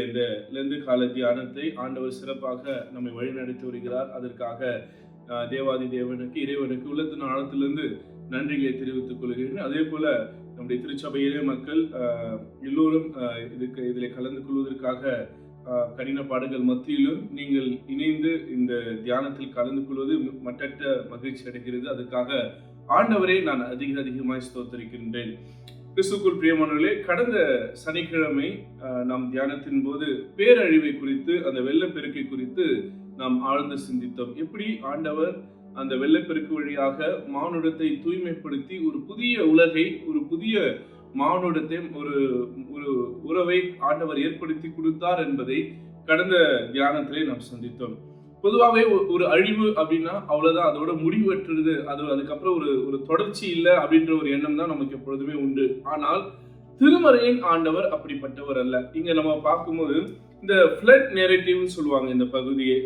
இந்த லெந்து கால தியானத்தை ஆண்டவர் சிறப்பாக நம்மை வழிநடத்தி வருகிறார். அதற்காக தேவாதி தேவனுக்கு இறைவனுக்கு உள்ளத்தின் ஆழத்திலிருந்து நன்றிகளை தெரிவித்துக் கொள்கிறேன். அதே போல நம்முடைய திருச்சபையிலே மக்கள் எல்லோரும் இதில் கலந்து கொள்வதற்காக கடின பாடுகள் மத்தியிலும் நீங்கள் இணைந்து இந்த தியானத்தில் கலந்து கொள்வது மட்டற்ற மகிழ்ச்சி அடைகிறது. அதுக்காக ஆண்டவரே நான் அதிகமாய் ஸ்தோத்திரிக்கின்றேன். கிறிஸ்துக்குள் பிரியமானவர்களே, கடந்த சனிக்கிழமை நாம் தியானத்தின் போது பேரழிவை குறித்து, அந்த வெள்ளப்பெருக்கை குறித்து நாம் ஆழ்ந்து சிந்தித்தோம். எப்படி ஆண்டவர் அந்த வெள்ளப்பெருக்கு வழியாக மானுடத்தை தூய்மைப்படுத்தி ஒரு புதிய உலகை, ஒரு புதிய மானுடத்தை, ஒரு உறவை ஆண்டவர் ஏற்படுத்தி கொடுத்தார் என்பதை கடந்த தியானத்திலே நாம் சந்தித்தோம். பொதுவாகவே ஒரு அழிவு அப்படின்னா அவ்வளவுதான், அதோட முடிவற்றுறது, அதுக்கப்புறம் ஒரு தொடர்ச்சி இல்லை அப்படின்ற ஒரு எண்ணம் தான் நமக்கு எப்பொழுதுமே உண்டு. ஆனால் திருமறையின் ஆண்டவர் அப்படிப்பட்டவர் அல்ல. இங்க நம்ம பார்க்கும்போது இந்த ஃப்ளட் நேரேட்டிவ்னு சொல்லுவாங்க. இந்த பகுதியை,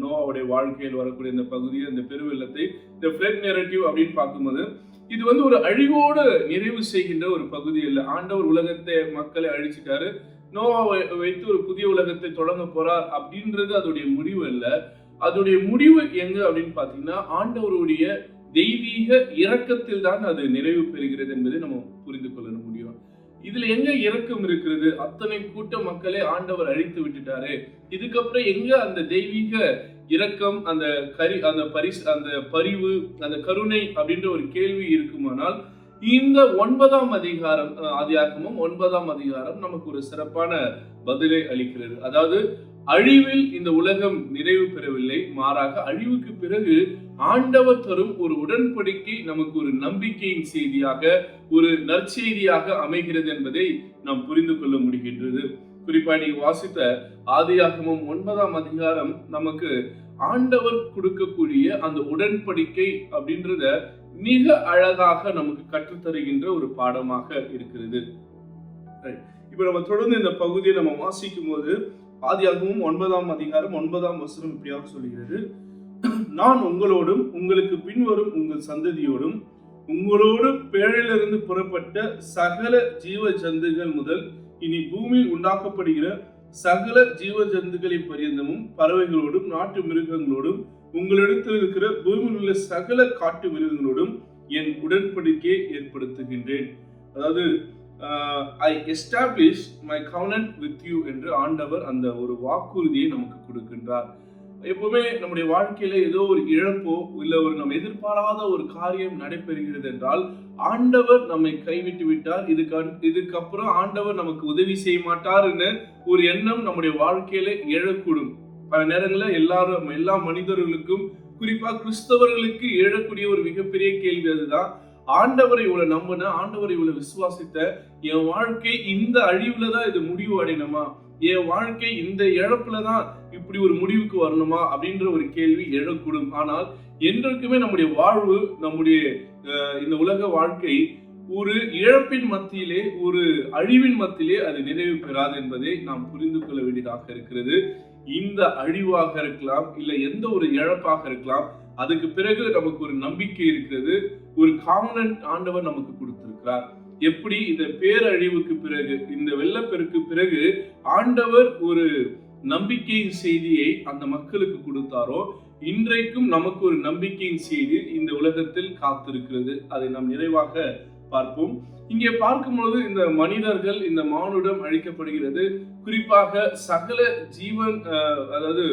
நோவாவுடைய வாழ்க்கையில் வரக்கூடிய இந்த பகுதியை, இந்த பெருவெள்ளத்தை, இந்த ஃப்ளட் நேரேட்டிவ் அப்படின்னு பார்க்கும்போது இது ஒரு அழிவோடு நிறைவு செய்கின்ற ஒரு பகுதி இல்லை. ஆண்டவர் உலகத்தை, மக்களை அழிச்சிட்டாரு, நோவாவை வைத்து ஒரு புதிய உலகத்தை தொடங்க போறார் அப்படின்றது அதோடைய முடிவு அல்ல. அதோடைய முடிவு எங்க அப்படின்னு பாத்தீங்கன்னா ஆண்டவருடைய தெய்வீக இரக்கத்தில் தான் அது நிறைவு பெறுகிறது என்பதை நம்ம புரிந்து கொள்ள முடியும். இதுல எங்க இரக்கம் இருக்கிறது? அத்தனை கூட்ட மக்களை ஆண்டவர் அழித்து விட்டுட்டாரு. இதுக்கப்புறம் எங்க அந்த தெய்வீக இரக்கம், அந்த பரிவு, அந்த கருணை அப்படின்ற ஒரு கேள்வி இருக்குமானால் இந்த 9ஆம் அதிகாரம், ஆதியாகமம் 9ஆம் அதிகாரம் நமக்கு ஒரு சிறப்பான பதிலை அளிக்கிறது. அதாவது அழிவில் இந்த உலகம் நிறைவு பெறவில்லை, மாறாக அழிவுக்கு பிறகு ஆண்டவர் தரும் ஒரு உடன்படிக்கை நமக்கு ஒரு நம்பிக்கையின் செய்தியாக, ஒரு நற்செய்தியாக அமைகிறது என்பதை நாம் புரிந்து கொள்ள முடிகின்றது. குறிப்பா நீ வாசித்த ஆதியாகமம் 9ஆம் அதிகாரம் நமக்கு ஆண்டவர் கொடுக்கக்கூடிய அந்த உடன்படிக்கை அப்படின்றத மிக அழகாக நமக்கு கற்றுத்தருகின்ற ஒரு பாடமாக இருக்கிறது. இப்ப நம்ம தொடர்ந்து இந்த பகுதியை நம்ம வாசிக்கும் போது ஆதியாகமம் 9ஆம் அதிகாரம் 9ஆம் வசனம் இப்படியாக சொல்கிறது: நான் உங்களோடும் உங்களுக்கு பின்வரும் உங்கள் சந்ததியோடும் உங்களோடு பேழையிலிருந்து புறப்பட்ட சகல ஜீவ ஜந்துகள் முதல் இனி பூமியில் உண்டாக்கப்படுகிற சகல ஜீவ ஜந்துகளை பரியந்தமும் பறவைகளோடும் நாட்டு மிருகங்களோடும் உங்களிடத்தில் இருக்கிற பூமியில் உள்ள சகல காட்டு மிருகங்களோடும் என் உடன்படிக்கையை ஏற்படுத்துகின்றேன். அதாவது I establish my covenant with you என்று ஆண்டவர் அந்த ஒரு வாக்குறுதியை நமக்கு கொடுக்கின்றார். எப்பவுமே நம்முடைய வாழ்க்கையில ஏதோ ஒரு இழப்போ இல்ல நம்ம எதிர்பாராத ஒரு காரியம் நடைபெறுகிறது என்றால் ஆண்டவர் நம்மை கைவிட்டு விட்டார், இதுக்கப்புறம் ஆண்டவர் நமக்கு உதவி செய்ய மாட்டார்னு ஒரு எண்ணம் நம்முடைய வாழ்க்கையில எழக்கூடும். பல நேரங்களில் எல்லா மனிதர்களுக்கும், குறிப்பா கிறிஸ்தவர்களுக்கு எழக்கூடிய ஒரு மிகப்பெரிய கேள்வி அதுதான்: ஆண்டவரை இவ்வளவு நம்பின, ஆண்டவரை இவ்வளவு விசுவாசித்த, என் வாழ்க்கை இந்த அழிவுலதான் இது முடிவு அடையணுமா, என் வாழ்க்கை இந்த இழப்புலதான் இப்படி ஒரு முடிவுக்கு வரணுமா அப்படின்ற ஒரு கேள்வி எழக்கூடும். ஆனால் என்றைக்குமே நம்முடைய வாழ்வு, நம்முடைய இந்த உலக வாழ்க்கை ஒரு இழப்பின் மத்தியிலே, ஒரு அழிவின் மத்தியிலே அது நிறைவு பெறாது என்பதை நாம் புரிந்து கொள்ள வேண்டியதாக இருக்கிறது. இந்த அழிவாக இருக்கலாம், இல்ல எந்த ஒரு இழப்பாக இருக்கலாம், அதுக்கு பிறகு நமக்கு ஒரு நம்பிக்கை இருக்கிறது, ஒரு காவனன்ட் ஆண்டவர் நமக்கு கொடுத்திருக்கிறார். எப்படி இந்த பேரழிவுக்கு பிறகு, இந்த வெள்ளப்பெருக்கு பிறகு ஆண்டவர் ஒரு நம்பிக்கையின் செய்தியை அந்த மக்களுக்கு கொடுத்தாரோ, இன்றைக்கும் நமக்கு ஒரு நம்பிக்கையின் செய்தி இந்த உலகத்தில் காத்திருக்கிறது. அதை நாம் நிறைவாக பார்ப்போம். இங்கே பார்க்கும்போது இந்த மனிதர்கள், இந்த மானுடம் அழிக்கப்படுகிறது. குறிப்பாக சகல ஜீவன், அதாவது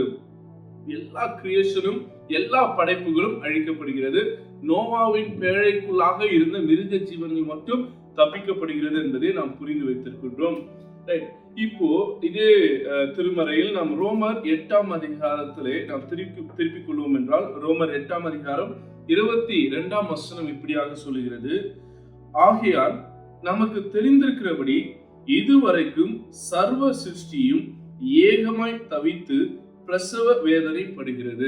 எல்லா கிரியேஷனும், எல்லா படைப்புகளும் அழிக்கப்படுகிறது. நோவாவின் பேழைக்குள்ளாக இருந்த மிருக ஜீவன்கள் மட்டும் தப்பிக்கப்படுகிறது என்பதை நாம் புரிந்து வைத்திருக்கின்றோம். இப்போ இதே திருமறையில் நாம் ரோமர் 8ஆம் அதிகாரத்திலே நாம் திருப்பிக் கொள்வோம் என்றால், ரோமர் 8ஆம் அதிகாரம் 22ஆம் வசனம் இப்படியாக சொல்லுகிறது: ஆகையால் நமக்கு தெரிந்திருக்கிறபடி இதுவரைக்கும் சர்வ சிருஷ்டியும் ஏகமாய் தவித்து பிரசவ வேதனைப்படுகிறது.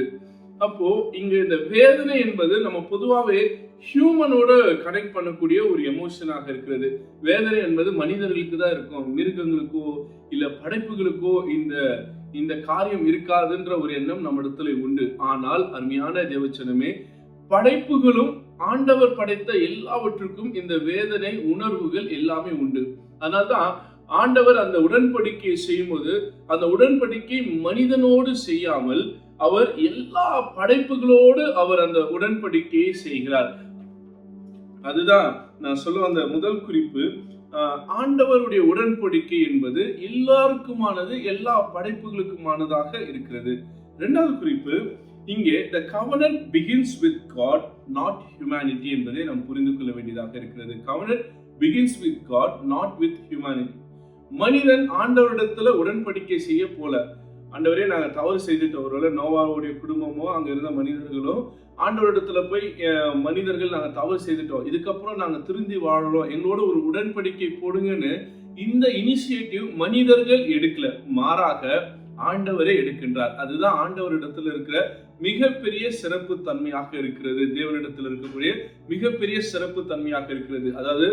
அப்போ இங்க இந்த வேதனை என்பது நம்ம பொதுவாகவே ஹியூமனோட கனெக்ட் பண்ணக்கூடிய ஒரு எமோஷனாக இருக்கிறது. வேதனை என்பது மனிதர்களுக்கு தான் இருக்கும், மிருகங்களுக்கோ இல்ல படைப்புகளுக்கோ இந்த காரியம் இருக்காதுன்ற ஒரு எண்ணம் நம்ம இடத்துல உண்டு. ஆனால் அருமையான தேவச்சனமே, படைப்புகளும் ஆண்டவர் படைத்த எல்லாவற்றுக்கும் இந்த வேதனை உணர்வுகள் எல்லாமே உண்டு. அதனால்தான் ஆண்டவர் அந்த உடன்படிக்கையை செய்யும்போது அந்த உடன்படிக்கை மனிதனோடு செய்யாமல் அவர் எல்லா படைப்புகளோடு அவர் அந்த உடன்படிக்கையை செய்கிறார். அதுதான் நான் சொல்ல அந்த முதல் குறிப்பு. ஆண்டவருடைய உடன்படிக்கை என்பது எல்லாருக்குமானது, எல்லா படைப்புகளுக்குமானதாக இருக்கிறது. இரண்டாவது குறிப்பு, இங்கே the covenant begins with God, not humanity என்பதை நாம் புரிந்து கொள்ள வேண்டியதாக இருக்கிறது. covenant begins with God, not with humanity. மனிதன் ஆண்டவரிடத்துல உடன்படிக்கை செய்ய போல, ஆண்டவரே நாங்கள் தவறு செய்துட்டோம், ஒருவேளை நோவாவுடைய குடும்பமோ அங்க இருந்த மனிதர்களோ ஆண்டவரிடத்துல போய் மனிதர்கள் நாங்கள் தவறு செய்துட்டோம், இதுக்கப்புறம் நாங்கள் திருந்தி வாழறோம், எங்களோட ஒரு உடன்படிக்கை போடுங்கன்னு இந்த இனிஷியேட்டிவ் மனிதர்கள் எடுக்கல, மாறாக ஆண்டவரே எடுக்கின்றார். அதுதான் ஆண்டவரிடத்துல இருக்கிற மிகப்பெரிய சிறப்பு தன்மையாக இருக்கிறது. தேவனிடத்தில் இருக்கக்கூடிய மிகப்பெரிய சிறப்பு தன்மையாக இருக்கிறது. அதாவது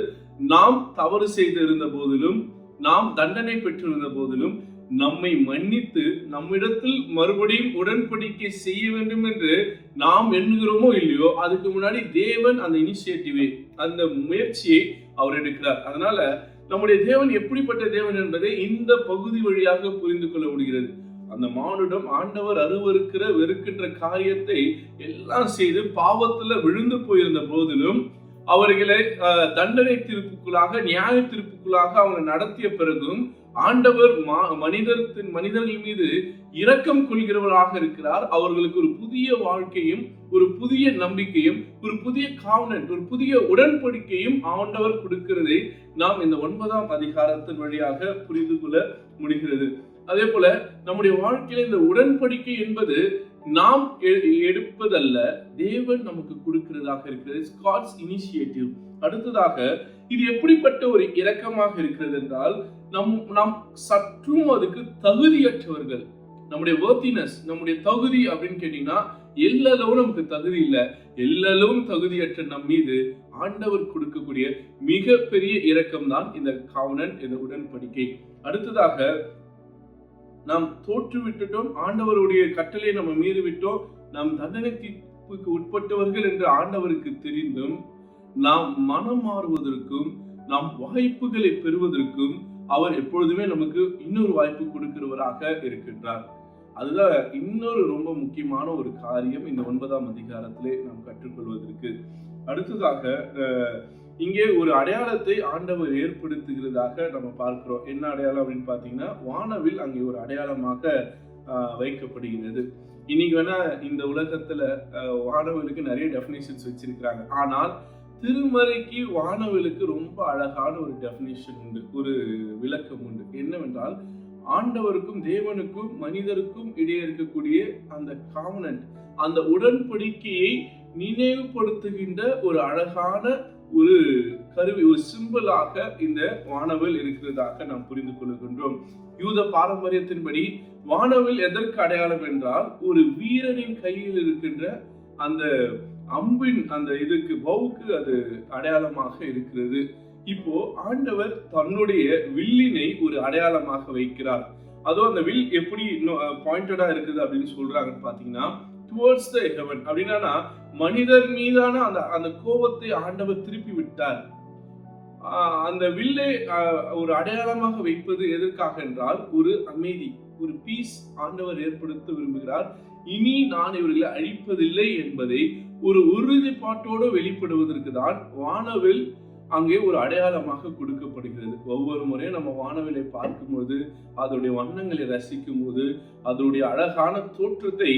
நாம் தவறு செய்து இருந்த போதிலும், நாம் தண்டனை பெற்றிருந்த போதிலும் நம்மை மன்னித்து நம்மிடத்தில் மறுபடியும் உடன்படிக்கை செய்ய வேண்டும் என்று நாம் எண்ணுகிறோமோ இல்லையோ, அதுக்கு முன்னாடி தேவன் அந்த இனிஷியேட்டிவை, அந்த முயற்சியை அவர் எடுக்கிறார். அதனால நம்முடைய தேவன் எப்படிப்பட்ட தேவன் என்பதை இந்த பகுதி வழியாக புரிந்து கொள்ள முடிகிறது. அந்த மானுடம் ஆண்டவர் அருவருக்கிற வெறுக்கின்ற காரியத்தை எல்லாம் செய்து பாவத்துல விழுந்து போயிருந்த போதிலும் அவர்களை தண்டனை தீர்ப்புக்குள்ளாக, நியாய தீர்ப்புக்குள்ளாக அவங்க நடத்திய பிறகும் ஆண்டவர் மனிதர்கள் மீது இரக்கம் கொள்கிறவராக இருக்கிறார். அவர்களுக்கு ஒரு புதிய வாழ்க்கையும், ஒரு புதிய நம்பிக்கையும், ஒரு புதிய காவனன்ட், ஒரு புதிய உடன்படிக்கையும் ஆண்டவர் கொடுக்கிறதை நாம் இந்த 9ஆம் அதிகாரத்தின் வழியாக புரிந்து கொள்ள முடிகிறது. அதே போல நம்முடைய வாழ்க்கையில இந்த உடன்படிக்கை என்பது நாம் எடுப்பதல்ல, தேவன் நமக்கு கொடுக்கிறதாக இருக்கிறது. God's initiative. அடுத்ததாக இது எப்படிப்பட்ட ஒரு இரக்கமாக இருக்கிறது என்றால், நாம் சற்றும் அதுக்கு தகுதியற்றவர்கள். நம்முடைய worthiness, நம்முடைய தகுதி அப்படின்னு கேட்டீங்கன்னா எல்லளவும் நமக்கு தகுதி இல்லை, எல்லளவும் தகுதியற்ற நம் மீது ஆண்டவர் கொடுக்கக்கூடிய மிகப்பெரிய இரக்கம் தான் இந்த covenant, இந்த உடன்படிக்கை. அடுத்ததாக நாம் தோற்று விட்டுட்டோம், ஆண்டவருடைய கட்டளை நம்ம மீறி விட்டோம், நாம் தண்டனை தீர்ப்புக்கு உட்பட்டவர்கள் என்று ஆண்டவருக்கு தெரிந்தும் நாம் மனம் மாறுவதற்கும், நாம் வாய்ப்புகளை பெறுவதற்கும் அவர் எப்பொழுதுமே நமக்கு இன்னொரு வாய்ப்பு கொடுக்கிறவராக இருக்கின்றார். அதுதான் இன்னொரு ரொம்ப முக்கியமான ஒரு காரியம் இந்த 9ஆம் அதிகாரத்திலே நாம் கற்றுக்கொள்வதற்கு. அடுத்ததாக இங்கே ஒரு அடையாளத்தை ஆண்டவர் ஏற்படுத்துகிறதாக நம்ம பார்க்கிறோம். என்ன அடையாளம் அப்படின்னு பார்த்தீங்கன்னா, வானவில் அங்கே ஒரு அடையாளமாக வைக்கப்படுகிறது. இன்னைக்கு வேணா இந்த உலகத்துல வானவிலுக்கு நிறைய டெஃபினிஷன்ஸ் வச்சிருக்கிறாங்க. ஆனால் திருமறைக்கு வானவிலுக்கு ரொம்ப அழகான ஒரு டெஃபினிஷன் உண்டு, ஒரு விளக்கம் உண்டு. என்னவென்றால், ஆண்டவருக்கும் தேவனுக்கும் மனிதருக்கும் இடையே இருக்கக்கூடிய அந்த காவனன்ட், அந்த உடன்படிக்கையை நினைவுபடுத்துகின்ற ஒரு அழகான ஒரு கருவி, ஒரு சிம்பிளாக இந்த வானவில் இருக்கிறதாக நாம் புரிந்து கொள்கின்றோம். யூத பாரம்பரியத்தின்படி வானவில் எதற்கு அடையாளம் என்றால், ஒரு வீரனின் கையில் இருக்கின்ற அந்த அம்பின் அந்த இதுக்கு பவுக்கு அது அடையாளமாக இருக்கிறது. இப்போ ஆண்டவர் தன்னுடைய வில்லினை ஒரு அடையாளமாக வைக்கிறார். அதுவும் அந்த வில் எப்படி பாயிண்டடா இருக்குது அப்படின்னு சொல்றாங்கன்னு பாத்தீங்கன்னா, டுவர்ட்ஸ் த ஹெவன். அப்படின்னா மனிதர் மீதான அந்த கோபத்தை ஆண்டவர் திருப்பி விட்டார். அந்த வில்லை ஒரு அடையாளமாக வைப்பது எதற்காக என்றால், ஒரு அமைதி, ஒரு பீஸ் ஆண்டவர் ஏற்படுத்த விரும்புகிறார். இனி நான் இவர்களை அழிப்பதில்லை என்பதை ஒரு உறுதிப்பாட்டோடு வெளிப்படுவதற்கு தான் வானவில் அங்கே ஒரு அடையாளமாக கொடுக்கப்படுகிறது. ஒவ்வொரு முறையும் நம்ம வானவிலை பார்க்கும்போது, அதனுடைய வண்ணங்களை ரசிக்கும் போது, அதனுடைய அழகான தோற்றத்தை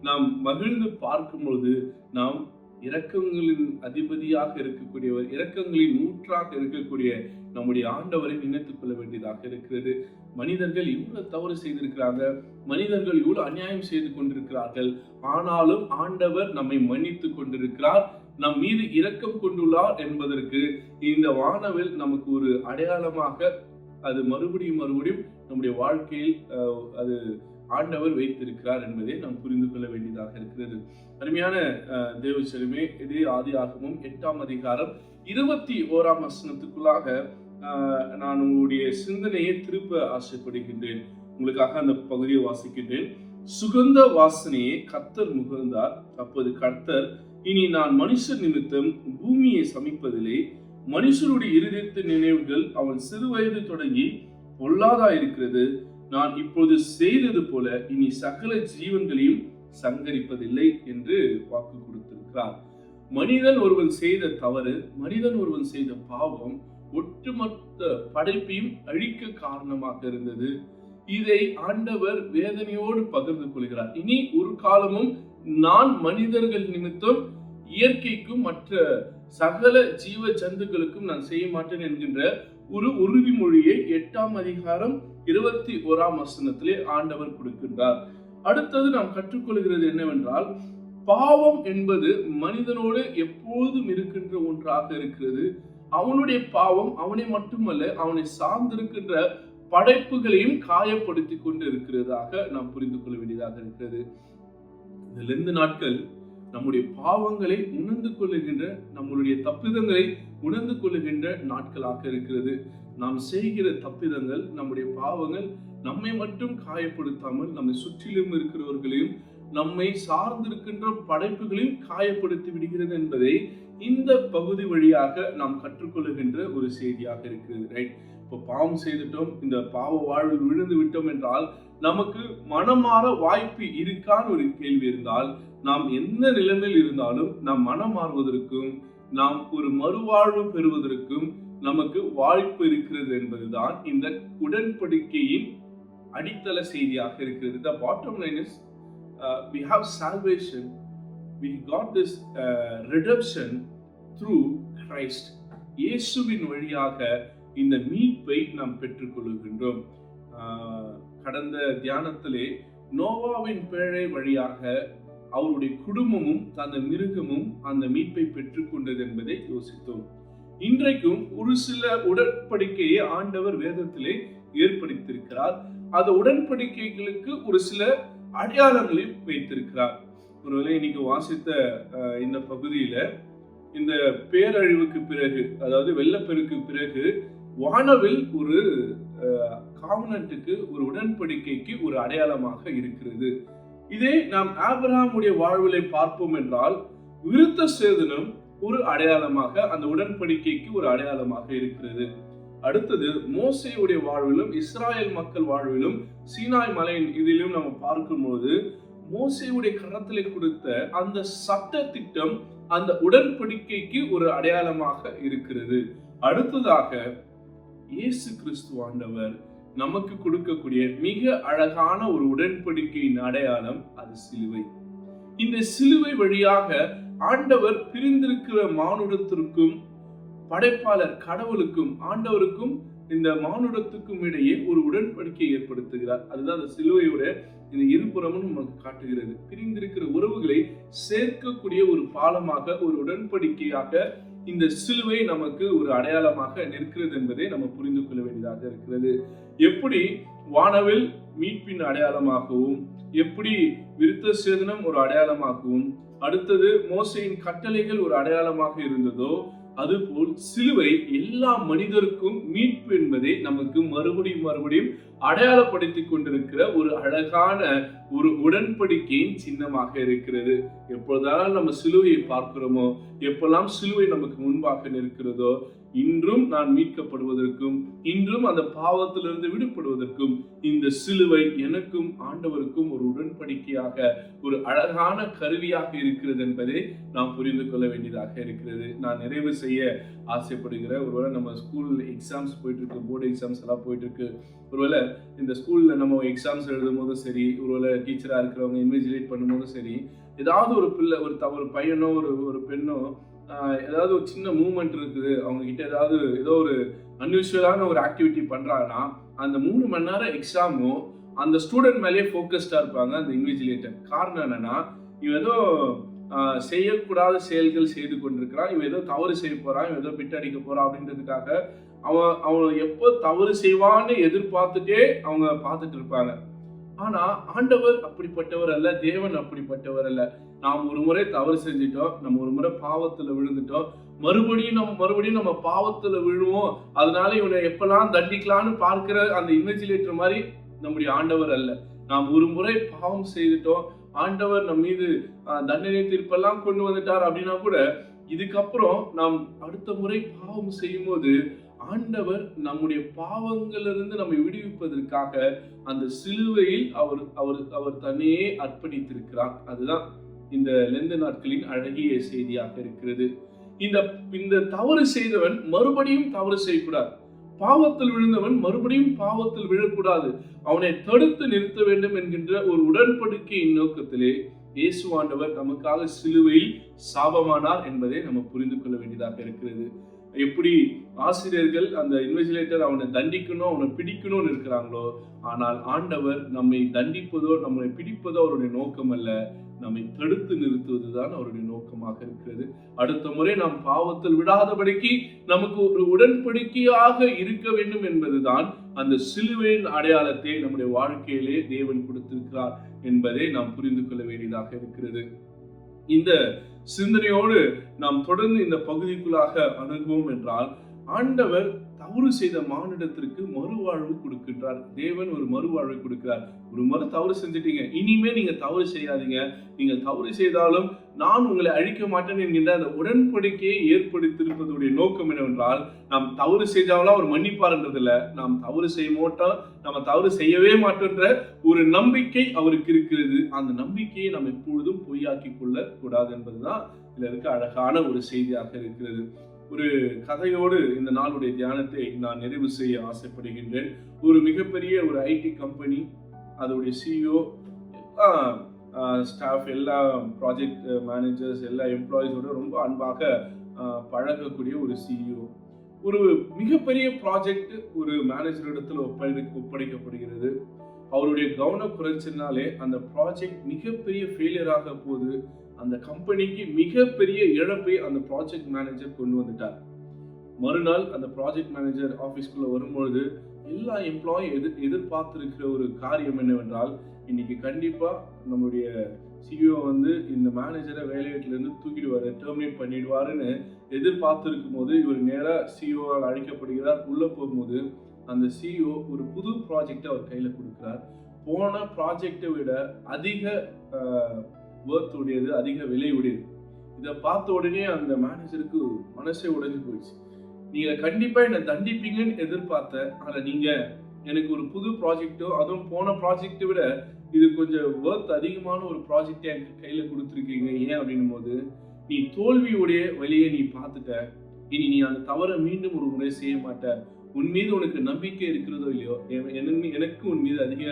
நாம் மகிழ்ந்து பார்க்கும்போது, நாம் இரக்கங்களின் அதிபதியாக இருக்கக்கூடியவர், இரக்கங்களின் ஊற்றாக இருக்கக்கூடிய நம்முடைய ஆண்டவரை நினைத்துக் கொள்ள வேண்டியதாக இருக்கிறது. மனிதர்கள் இவ்வளவு தவறு செய்திருக்கிறாங்க, மனிதர்கள் இவ்வளவு அநியாயம் செய்து கொண்டிருக்கிறார்கள், ஆனாலும் ஆண்டவர் நம்மை மன்னித்து கொண்டிருக்கிறார், நம் மீது இரக்கம் கொண்டுள்ளார் என்பதற்கு இந்த வானவில் நமக்கு ஒரு அடையாளமாக அது மறுபடியும் நம்முடைய வாழ்க்கையில் அது ஆண்டவர் வைத்திருக்கிறார் என்பதை நாம் புரிந்து கொள்ள வேண்டியதாக இருக்கிறது. அருமையான தேவச்சரமே, இதே ஆதியாகமம் 8ஆம் அதிகாரம் 21ஆம் வசனத்துக்குள்ளாக நான் உங்களுடைய சிந்தனையை திருப்ப ஆசைப்படுகின்றேன். உங்களுக்காக அந்த பகுதியை வாசிக்கின்றேன். சுகந்த வாசனையை கர்த்தர் முகர்ந்தார். அப்போது கர்த்தர், இனி நான் மனுஷர் நிமித்தம் பூமியை சமைப்பதிலே மனுஷருடைய இருதயத்து நினைவுகள் அவன் சிறு வயது தொடங்கி பொல்லாதா இருக்கிறது. நான் இப்போது செய்தது போல இனி சகல ஜீவன்களையும் சங்கரிப்பதில்லை என்று வாக்கு கொடுத்திருக்கிறார். மனிதன் ஒருவன் செய்த தவறு, மனிதன் ஒருவன் செய்த பாவம் ஒட்டுமொத்த படைப்பையும் அழிக்க காரணமாக இருந்தது. இதை ஆண்டவர் வேதனையோடு பகிர்ந்து கொள்கிறார். இனி ஒரு காலமும் நான் மனிதர்கள் நிமித்தம் இயற்கைக்கும் மற்ற சகல ஜீவ ஜந்துக்களுக்கும் நான் செய்ய மாட்டேன் என்கின்ற ஒரு உறுதிமொழியை 8ஆம் அதிகாரம் 21ஆம் வசனத்திலே ஆண்டவர் கொடுக்கின்றார். அடுத்தது நாம் கற்றுக்கொள்கிறது என்னவென்றால், பாவம் என்பது மனிதனோடு எப்போதும் இருக்கின்ற ஒன்றாக இருக்கிறது. அவனுடைய பாவம் அவனை மட்டுமல்ல, அவனை சார்ந்திருக்கின்ற படைப்புகளையும் காயப்படுத்தி கொண்டு இருக்கிறதாக நாம் புரிந்து கொள்ள வேண்டியதாக இருக்கிறது. இந்த லெந்து நாட்கள் நம்முடைய பாவங்களை உணர்ந்து கொள்ளுகின்ற, நம்மளுடைய தப்பிதங்களை உணர்ந்து கொள்ளுகின்ற நாட்களாக இருக்கிறது. நாம் செய்கிற தப்பிதங்கள், நம்முடைய பாவங்கள் நம்மை மட்டும் காயப்படுத்தாமல் நம்மை சுற்றிலும் இருக்கிறவர்களையும் நம்மை சார்ந்திருக்கின்ற படைப்புகளையும் காயப்படுத்தி விடுகிறது என்பதை இந்த பகுதி வழியாக நாம் கற்றுக்கொள்ளுகின்ற ஒரு செய்தியாக இருக்கிறது. ரைட்? இப்போ பாவம் செய்துட்டோம், இந்த பாவ வாழ்வில் விழுந்து விட்டோம் என்றால் நமக்கு மனமாற வாய்ப்பு இருக்கான்னு ஒரு கேள்வி இருந்தால், நாம் எந்த நிலைமையில் இருந்தாலும் நாம் மனம் மாறுவதற்கும் நாம் ஒரு மறுவாழ்வு பெறுவதற்கும் நமக்கு வாய்ப்பு இருக்கிறது என்பதுதான் இந்த உடன்படிக்கையின் அடித்தள செய்தியாக இருக்கிறது. The bottom line is we have salvation, we got this redemption through Christ. இயேசுவின் வழியாக இந்த மீட்பை நாம் பெற்றுக்கொள்கின்றோம். கடந்த தியானத்திலே நோவாவின் பேழை வழியாக அவருடைய குடும்பமும் அந்த மிருகமும் அந்த மீட்பை பெற்றுக்கொண்டது என்பதை யோசித்தோம். இன்றைக்கும் ஒரு சில உடன்படிக்கையை ஆண்டவர் வேதத்திலே ஏற்படுத்தியிருக்கிறார். அந்த உடன்படிக்கைகளுக்கு ஒரு சில அடையாளங்களையும் வைத்திருக்கிறார். ஒருவேளை இன்னைக்கு வாசித்த இந்த பகுதியில இந்த பேரழிவுக்கு பிறகு, அதாவது வெள்ளப்பெருக்கு பிறகு, வானவில் ஒரு காவனன்ட்டுக்கு, ஒரு உடன்படிக்கைக்கு ஒரு அடையாளமாக இருக்கிறது. இதே நாம் ஆபிரகாமுடைய வாழ்விலை பார்ப்போம் என்றால், விருத்த சேதனம் ஒரு அடையாளமாக, அந்த உடன்படிக்கைக்கு ஒரு அடையாளமாக இருக்கிறது. அடுத்தது மோசேயுடைய வாழ்விலும் இஸ்ராயல் மக்கள் வாழ்விலும் சீனாய் மலையின் இதிலும் நம்ம பார்க்கும்போது மோசேயுடைய கரத்திலே கொடுத்த அந்த சட்ட திட்டம் அந்த உடன்படிக்கைக்கு ஒரு அடையாளமாக இருக்கிறது. அடுத்ததாக இயேசு கிறிஸ்து ஆண்டவர் நமக்கு கொடுக்கக்கூடிய மிக அழகான ஒரு உடன்படிக்கையின் அடையாளம் அது சிலுவை. இந்த சிலுவை வழியாக ஆண்டவர் பிரிந்திருக்கிற மானுடத்திற்கும் படைப்பாளர் கடவுளுக்கும் ஆண்டவருக்கும் இந்த மானுடத்துக்கும் இடையே ஒரு உடன்படிக்கை ஏற்படுத்துகிறார். அதுதான் அந்த சிலுவையோட இந்த இருபுறமும் நமக்கு காட்டுகிறது. பிரிந்திருக்கிற உறவுகளை சேர்க்கக்கூடிய ஒரு பாலமாக, ஒரு உடன்படிக்கையாக இந்த சிலுவை நமக்கு ஒரு அடையாளமாக நிற்கிறது என்பதை நம்ம புரிந்து கொள்ள வேண்டியதாக இருக்கிறது. எப்படி வானவில் மீட்பின் அடையாளமாகவும், எப்படி விருத்த சேதனம் ஒரு அடையாளமாகவும், அடுத்தது மோசேயின் கட்டளைகள் ஒரு அடையாளமாக இருந்ததோ, அதுபோல் சிலுவை எல்லா மனிதருக்கும் மீட்பு என்பதை நமக்கு மறுபடியும் அடையாளப்படுத்திக் கொண்டிருக்கிற ஒரு அழகான ஒரு உடன்படிக்கையின் சின்னமாக இருக்கிறது. எப்பொழுதெல்லாம் நம்ம சிலுவையை பார்க்கிறோமோ, எப்பெல்லாம் சிலுவை நமக்கு முன்பாக நிற்கிறதோ, இன்றும் நான் மீட்கப்படுவதற்கும், இன்றும் அந்த பாவத்திலிருந்து விடுபடுவதற்கும் இந்த சிலுவை எனக்கும் ஆண்டவருக்கும் ஒரு உடன்படிக்கையாக, ஒரு அழகான கருவியாக இருக்கிறது என்பதை நாம் புரிந்து கொள்ள வேண்டியதாக இருக்கிறது. நான் நிறைவு செய்ய ஆசைப்படுகிற, ஒருவேளை நம்ம ஸ்கூல் எக்ஸாம்ஸ் போயிட்டு இருக்கு, போர்டு எக்ஸாம்ஸ் எல்லாம் போயிட்டு இருக்கு. ஒருவேளை இந்த ஸ்கூல்ல நம்ம எக்ஸாம்ஸ் எழுதும் போதும் சரி, ஒருவேளை டீச்சரா இருக்கிறவங்க இன்விஜிலேட் பண்ணும் போதும் சரி, ஏதாவது ஒரு பிள்ளை, ஒரு பையனோ ஒரு பெண்ணோ ஏதாவது ஒரு சின்ன மூவ்மெண்ட் இருக்குது, அவங்க கிட்ட ஏதோ ஒரு அன்யூஷுவலான ஒரு ஆக்டிவிட்டி பண்றாங்கன்னா, அந்த 3 மணி நேரம் எக்ஸாமும் அந்த ஸ்டூடெண்ட் மேலேயே ஃபோக்கஸ்டா இருப்பாங்க அந்த இன்விஜிலேட்டர். காரணம் என்னன்னா, இவன் ஏதோ செய்யக்கூடாத செயல்கள் செய்து கொண்டிருக்கிறான், இவன் ஏதோ தவறு செய்ய போறான், இவன் ஏதோ பிட் அடிக்க போறான் அப்படின்றதுக்காக அவன் எப்போ தவறு செய்வான்னு எதிர்பார்த்துட்டே அவங்க பார்த்துட்டு இருப்பாங்க. ஆனா ஆண்டவர் அப்படிப்பட்டவர் அல்ல, தேவன் அப்படிப்பட்டவர் அல்ல. நாம் ஒரு முறை தவறு செஞ்சிட்டோம், நம்ம ஒரு முறை பாவத்துல விழுந்துட்டோம், மறுபடியும் நம்ம பாவத்துல விழுவோம், அதனால இவனை எப்பெல்லாம் தண்டிக்கலான்னு பார்க்கிற அந்த இன்விஜிலேட்டர் மாதிரி நம்முடைய ஆண்டவர் அல்ல. நாம் ஒரு முறை பாவம் செய்துட்டோம், ஆண்டவர் நம் மீது தண்டனை தீர்ப்பெல்லாம் கொண்டு வந்துட்டார் அப்படின்னா கூட, இதுக்கப்புறம் நாம் அடுத்த முறை பாவம் செய்யும் போது ஆண்டவர் நம்முடைய பாவங்களிலிருந்து நம்மை விடுவிப்பதற்காக அந்த சிலுவையில் அவர் அவர் அவர் தன்னையே அர்ப்பணித்திருக்கிறார். அதுதான் இந்த லெந்து நாட்களின் அழகிய செய்தியாக இருக்கிறது. இந்த இந்த தவறு செய்தவன் மறுபடியும் தவறு செய்யக்கூடாது. பாவத்தில் விழுந்தவன் மறுபடியும் பாவத்தில் விழக்கூடாது. அவனை தடுத்து நிறுத்த வேண்டும் என்கின்ற ஒரு உடன்படிக்கையின் நோக்கத்திலே இயேசு ஆண்டவர் நமக்காக சிலுவையில் சாபமானார் என்பதை நம்ம புரிந்து கொள்ள வேண்டியதாக இருக்கிறது. எப்படி ஆசிரியர்கள் அந்த இன்வெஸ்டிகேட்டர் அவனை தண்டிக்கணும், அவனை பிடிக்கணும்னு இருக்கிறாங்களோ, ஆனால் ஆண்டவர் நம்மை தண்டிப்பதோ நம்மை பிடிப்பதோ அவருடைய நோக்கம் அல்ல, நம்மை தடுத்து நிறுத்துவதுதான் அவருடைய நோக்கமாக இருக்கிறது. அடுத்த முறை நாம் பாவத்தில் விடாதபடிக்கு நமக்கு ஒரு உடன்படிக்கையாக இருக்க வேண்டும் என்பதுதான் அந்த சிலுவையின் அடையாளத்தை நம்முடைய வாழ்க்கையிலே தேவன் கொடுத்திருக்கிறார் என்பதை நாம் புரிந்து கொள்ள வேண்டியதாக இருக்கிறது. இந்த சிந்தனையோடு நாம் தொடர்ந்து இந்த பகுதிக்குள்ளாக அணுகுவோம் என்றால், ஆண்டவர் தவறு செய்த மானிடத்திற்கு மறுவாழ்வு கொடுக்கின்றார். தேவன் ஒரு மறுவாழ்வு கொடுக்கிறார். ஒரு முறை தவறு செஞ்சிட்டீங்க, இனிமே நீங்க தவறு செய்யாதீங்க. நீங்கள் தவறு செய்தாலும் நான் உங்களை அழிக்க மாட்டேன் என்கின்ற அந்த உடன்படிக்கையை ஏற்படுத்தியிருப்பதுடைய நோக்கம் என்னவென்றால், நாம் தவறு செய்தாலும் அவர் மன்னிப்பார்ன்றது இல்ல, நாம் தவறு செய்ய மாட்டோம், நம்ம தவறு செய்யவே மாட்டோன்ற ஒரு நம்பிக்கை அவருக்கு இருக்கிறது. அந்த நம்பிக்கையை நாம் எப்பொழுதும் பொய்யாக்கி கொள்ள கூடாது என்பதுதான் இதுல இருக்க அழகான ஒரு செய்தியாக இருக்கிறது. ஒரு கதையோடு இந்த நாளுடைய தியானத்தை நான் நிறைவு செய்ய ஆசைப்படுகின்றேன். ஒரு மிகப்பெரிய ஒரு ஐடி கம்பெனி, அதோடைய சிஇஓ, ஸ்டாஃப், எல்லா ப்ராஜெக்ட் மேனேஜர்ஸ், எல்லா எம்ப்ளாயிஸோட ரொம்ப அன்பாக பழகக்கூடிய ஒரு சிஇஓ. ஒரு மிகப்பெரிய ப்ராஜெக்ட் ஒரு மேனேஜரிடத்தில் ஒப்படைக்கப்படுகிறது. அவருடைய கவனம் குறைச்சினாலே அந்த ப்ராஜெக்ட் மிகப்பெரிய ஃபெயிலியராக போது, அந்த கம்பெனிக்கு மிகப்பெரிய இழப்பை அந்த ப்ராஜெக்ட் மேனேஜர் கொண்டு வந்துட்டார். மறுநாள் அந்த ப்ராஜெக்ட் மேனேஜர் ஆஃபீஸ்க்குள்ள வரும்பொழுது எல்லா எம்ப்ளாயும் எதிர்பார்த்திருக்கிற ஒரு காரியம் என்னவென்றால், இன்னைக்கு கண்டிப்பா நம்முடைய சிஇஓ இந்த மேனேஜரை வேலையிலிருந்து தூக்கிடுவாரு, டெர்மினேட் பண்ணிடுவாருன்னு எதிர்பார்த்திருக்கும் போது, இவர் நேரா சிஇஓவால் அழைக்கப்படுகிறார். உள்ள போகும்போது அந்த சிஇஓ ஒரு புது ப்ராஜெக்டை அவர் கையில கொடுக்கிறார். போன ப்ராஜெக்டை விட அதிக வர்த் உடையது, அதிக விலை உடையது. இதை பார்த்த உடனே அந்த மேனேஜருக்கு மனசே உடைஞ்சு போயிடுச்சு. நீங்க கண்டிப்பா என்னை தண்டிப்பீங்கன்னு எதிர்பார்த்தேன், ஆனா நீங்க எனக்கு ஒரு புது ப்ராஜெக்டோ, அதுவும் போன ப்ராஜெக்டை விட இது கொஞ்சம் வர்த் அதிகமான ஒரு ப்ராஜெக்டை எனக்கு கையில கொடுத்துருக்கீங்க. ஏன் அப்படின்னும் போது, நீ தோல்வியுடைய வழியை நீ பார்த்துட்ட, இனி நீ அந்த தவறை மீண்டும் ஒரு முறை செய்ய மாட்ட, உன் மீது உனக்கு நம்பிக்கை இருக்கிறதோ இல்லையோ, எனக்கு உன் மீது அதிக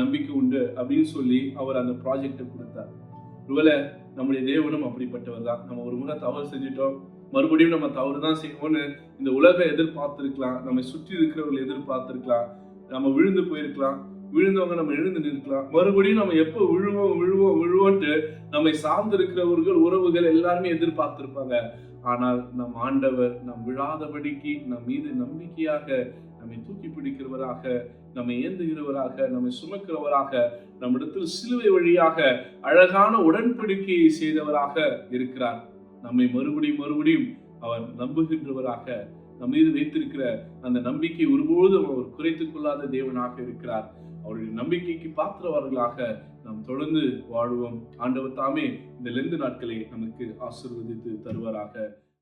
நம்பிக்கை உண்டு அப்படின்னு சொல்லி அவர் அந்த ப்ராஜெக்டை கொடுத்தார். ஒருவேளை நம்முடைய தேவனும் அப்படிப்பட்டவர் தான். நம்ம ஒரு முறை தவறு செஞ்சிட்டோம், மறுபடியும் நம்ம தவறு தான் செய்வோம்னு இந்த உலகம் எதிர்பார்த்திருக்கலாம், நம்ம சுற்றி இருக்கிறவர்கள் எதிர்பார்த்திருக்கலாம், நம்ம விழுந்து போயிருக்கலாம், விழுந்தவங்க நம்ம எழுந்து நிற்கலாம், மறுபடியும் நம்ம எப்போ விழுவோன்ட்டு நம்மை சார்ந்து இருக்கிறவர்கள், உறவுகள் எல்லாருமே எதிர்பார்த்திருப்பாங்க. ஆனால் நம் ஆண்டவர் நம் விழாதபடிக்கு நம் மீது நம்பிக்கையாக நம்மை தூக்கி பிடிக்கிறவராக, நம்மை ஏந்துகிறவராக, நம்மை சுமக்கிறவராக, நம்மிடத்தில் சிலுவை வழியாக அழகான உடன்படிக்கையை செய்தவராக இருக்கிறார். நம்மை மறுபடியும் அவர் நம்புகின்றவராக, நம் மீது வைத்திருக்கிற அந்த நம்பிக்கை ஒருபோதும் அவர் குறைத்துக் கொள்ளாத தேவனாக இருக்கிறார். அவருடைய நம்பிக்கைக்கு பாத்திரவர்களாக நாம் தொடர்ந்து வாழ்வோம். ஆண்டவர் தாமே இந்த லெந்து நாட்களை நமக்கு ஆசீர்வதித்து தருவாராக.